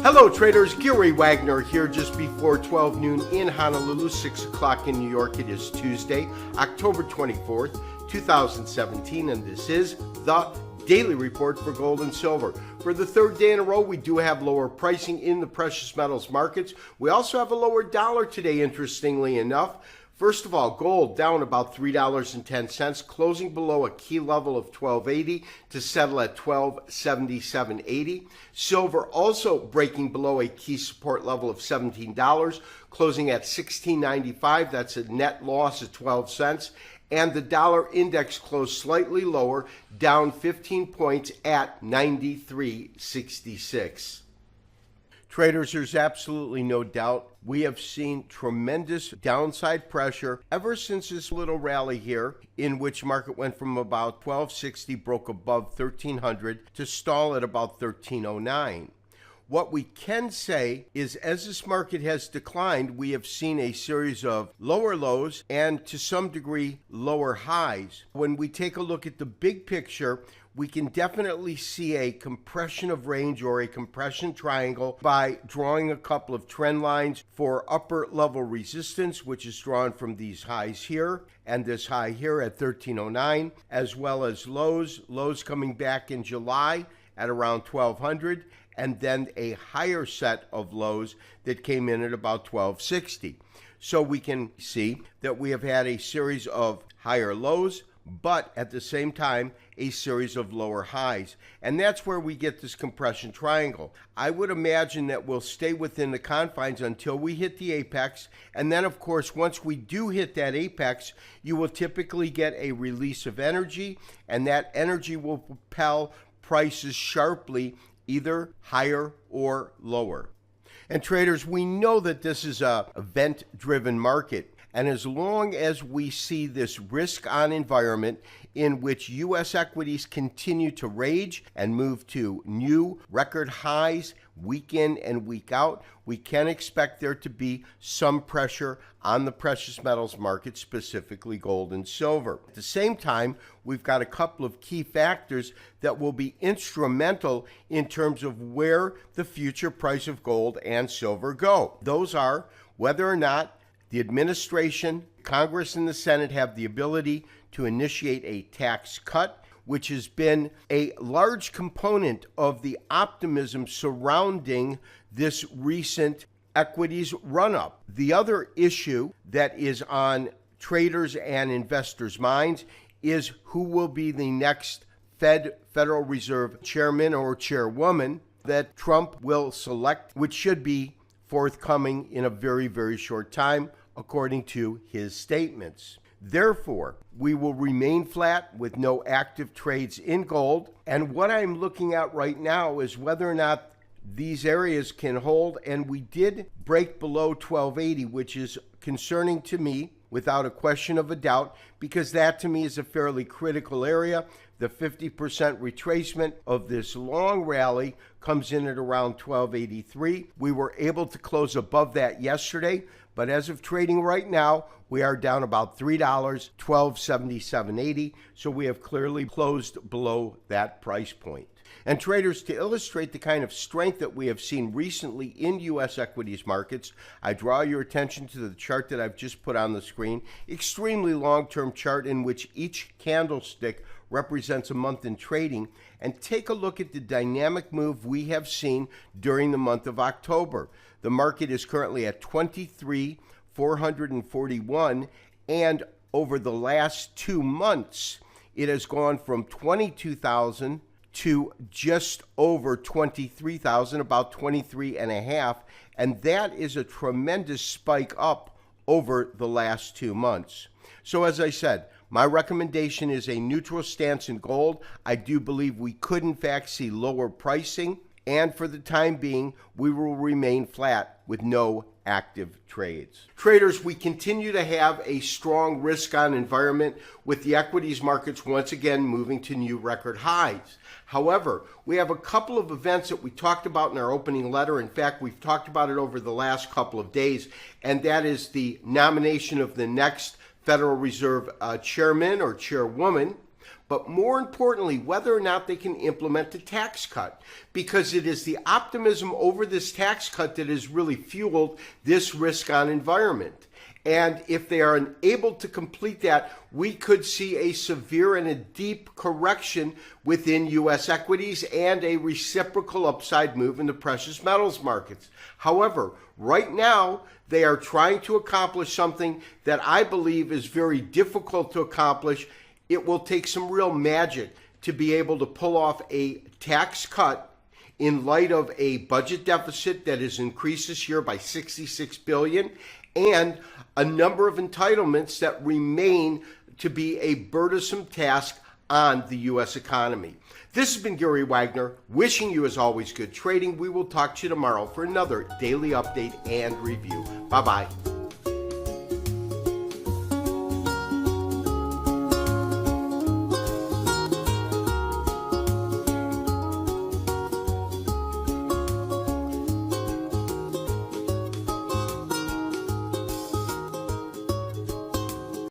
Hello traders, Gary Wagner here just before 12 noon in Honolulu, 6 o'clock in New York. It is Tuesday, October 24th, 2017, and this is the Daily Report for Gold and Silver. For the third day in a row, we do have lower pricing in the precious metals markets. We also have a lower dollar today, interestingly enough. First of all, gold down about $3.10, closing below a key level of $12.80 to settle at $12.7780. Silver also breaking below a key support level of $17, closing at $16.95. That's a net loss of 12 cents. And the dollar index closed slightly lower, down 15 points at 93.66. Traders, there's absolutely no doubt we have seen tremendous downside pressure ever since this little rally here, in which market went from about 1260, broke above 1300 to stall at about 1309. What we can say is as this market has declined, we have seen a series of lower lows and to some degree lower highs. When we take a look at the big picture, we can definitely see a compression of range or a compression triangle by drawing a couple of trend lines for upper level resistance, which is drawn from these highs here and this high here at 1309, as well as lows coming back in July at around 1200, and then a higher set of lows that came in at about 1260. So we can see that we have had a series of higher lows, but at the same time, a series of lower highs. And that's where we get this compression triangle. I would imagine that we'll stay within the confines until we hit the apex. And then, of course, once we do hit that apex, you will typically get a release of energy, and that energy will propel prices sharply, either higher or lower. And traders, we know that this is a event-driven market. And as long as we see this risk-on environment in which U.S. equities continue to rage and move to new record highs week in and week out, we can expect there to be some pressure on the precious metals market, specifically gold and silver. At the same time, we've got a couple of key factors that will be instrumental in terms of where the future price of gold and silver go. Those are whether or not the administration, Congress, and the Senate have the ability to initiate a tax cut, which has been a large component of the optimism surrounding this recent equities run-up. The other issue that is on traders' and investors' minds is who will be the next Federal Reserve chairman or chairwoman that Trump will select, which should be forthcoming in a very, very short time, according to his statements. Therefore, we will remain flat with no active trades in gold. And what I'm looking at right now is whether or not these areas can hold. And we did break below 1280, which is concerning to me without a question of a doubt, because that to me is a fairly critical area. The 50% retracement of this long rally comes in at around 1283. We were able to close above that yesterday, but as of trading right now, we are down about $3, 1277.80. So we have clearly closed below that price point. And traders, to illustrate the kind of strength that we have seen recently in U.S. equities markets, I draw your attention to the chart that I've just put on the screen. Extremely long-term chart in which each candlestick represents a month in trading. And take a look at the dynamic move we have seen during the month of October. The market is currently at 23,441, and over the last 2 months, it has gone from 22,000 to just over 23,000, about 23 and a half, and that is a tremendous spike up over the last 2 months. So as I said, my recommendation is a neutral stance in gold. I do believe we could in fact see lower pricing, and for the time being, we will remain flat with no active trades. Traders, we continue to have a strong risk-on environment with the equities markets once again moving to new record highs. However, we have a couple of events that we talked about in our opening letter. In fact, we've talked about it over the last couple of days, and that is the nomination of the next Federal Reserve chairman or chairwoman. but more importantly, whether or not they can implement a tax cut, because it is the optimism over this tax cut that has really fueled this risk-on environment. And if they are unable to complete that, we could see a severe and a deep correction within U.S. equities and a reciprocal upside move in the precious metals markets. However, right now, they are trying to accomplish something that I believe is very difficult to accomplish. It will take some real magic to be able to pull off a tax cut in light of a budget deficit that has increased this year by $66 billion and a number of entitlements that remain to be a burdensome task on the U.S. economy. This has been Gary Wagner, wishing you as always good trading. We will talk to you tomorrow for another daily update and review. Bye-bye.